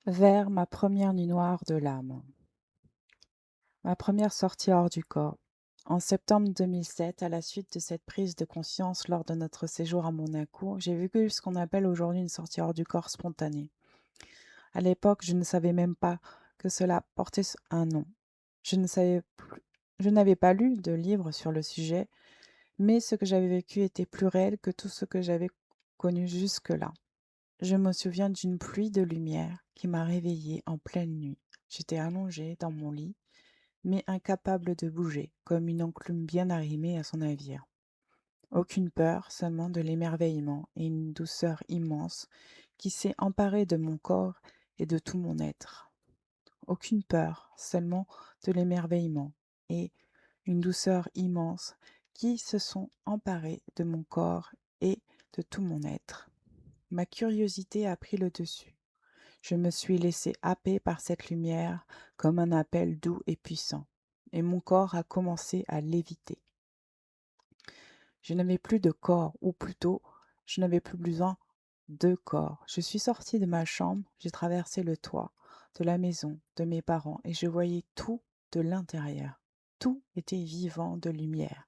Vers ma première nuit noire de l'âme. Ma première sortie hors du corps. En septembre 2007, à la suite de cette prise de conscience lors de notre séjour à Monaco, j'ai vécu ce qu'on appelle aujourd'hui une sortie hors du corps spontanée. À l'époque, je ne savais même pas que cela portait un nom. Je ne savais plus, je n'avais pas lu de livre sur le sujet, mais ce que j'avais vécu était plus réel que tout ce que j'avais connu jusque-là. Je me souviens d'une pluie de lumière qui m'a réveillée en pleine nuit. J'étais allongée dans mon lit, mais incapable de bouger, comme une enclume bien arrimée à son navire. Aucune peur, seulement de l'émerveillement et une douceur immense qui s'est emparée de mon corps et de tout mon être. Aucune peur, seulement de l'émerveillement et une douceur immense qui se sont emparées de mon corps et de tout mon être. Ma curiosité a pris le dessus. Je me suis laissé happer par cette lumière comme un appel doux et puissant, et mon corps a commencé à léviter. Je n'avais plus de corps, ou plutôt, je n'avais plus besoin de corps. Je suis sortie de ma chambre, j'ai traversé le toit de la maison de mes parents et je voyais tout de l'intérieur. Tout était vivant de lumière.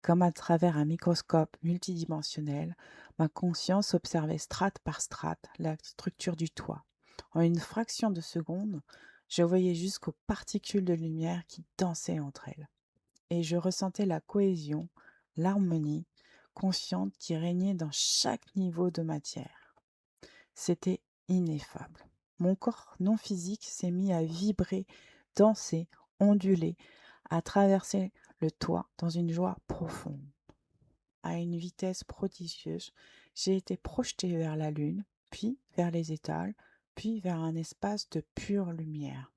Comme à travers un microscope multidimensionnel, ma conscience observait strate par strate la structure du toit. En une fraction de seconde, je voyais jusqu'aux particules de lumière qui dansaient entre elles. Et je ressentais la cohésion, l'harmonie consciente qui régnait dans chaque niveau de matière. C'était ineffable. Mon corps non physique s'est mis à vibrer, danser, onduler, à traverser le toit dans une joie profonde. À une vitesse prodigieuse, j'ai été projetée vers la lune, puis vers les étoiles, puis vers un espace de pure lumière.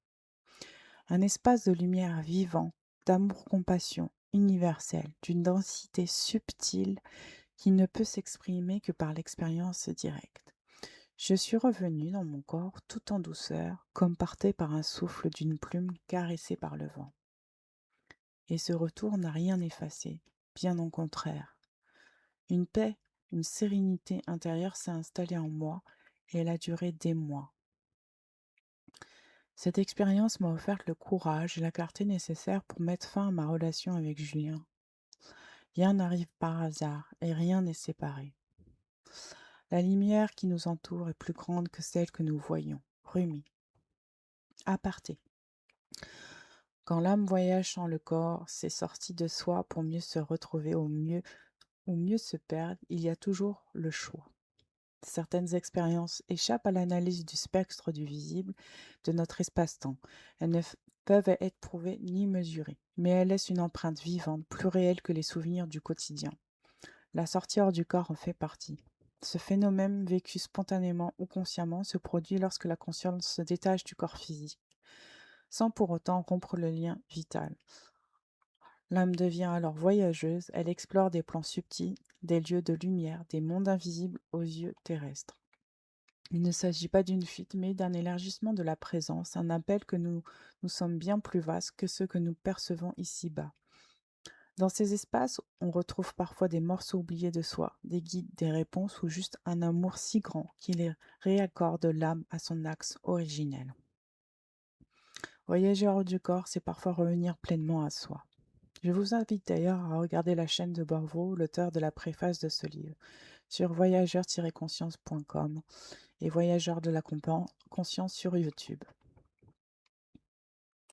Un espace de lumière vivant, d'amour-compassion universelle, d'une densité subtile qui ne peut s'exprimer que par l'expérience directe. Je suis revenue dans mon corps tout en douceur, comme partait par un souffle d'une plume caressée par le vent. Et ce retour n'a rien effacé, bien au contraire. Une paix, une sérénité intérieure s'est installée en moi et elle a duré des mois. Cette expérience m'a offert le courage et la clarté nécessaires pour mettre fin à ma relation avec Julien. Rien n'arrive par hasard et rien n'est séparé. La lumière qui nous entoure est plus grande que celle que nous voyons. Rumi. Aparté. Quand l'âme voyage sans le corps, c'est sorti de soi pour mieux se retrouver ou mieux se perdre, il y a toujours le choix. Certaines expériences échappent à l'analyse du spectre du visible de notre espace-temps. Elles ne peuvent être prouvées ni mesurées, mais elles laissent une empreinte vivante, plus réelle que les souvenirs du quotidien. La sortie hors du corps en fait partie. Ce phénomène, vécu spontanément ou consciemment, se produit lorsque la conscience se détache du corps physique, sans pour autant rompre le lien vital. L'âme devient alors voyageuse, elle explore des plans subtils, des lieux de lumière, des mondes invisibles aux yeux terrestres. Il ne s'agit pas d'une fuite, mais d'un élargissement de la présence, un appel que nous sommes bien plus vastes que ceux que nous percevons ici-bas. Dans ces espaces, on retrouve parfois des morceaux oubliés de soi, des guides, des réponses ou juste un amour si grand qu'il réaccorde l'âme à son axe originel. Voyager hors du corps, c'est parfois revenir pleinement à soi. Je vous invite d'ailleurs à regarder la chaîne de Borvo, l'auteur de la préface de ce livre, sur voyageur-conscience.com et Voyageurs de la conscience sur YouTube.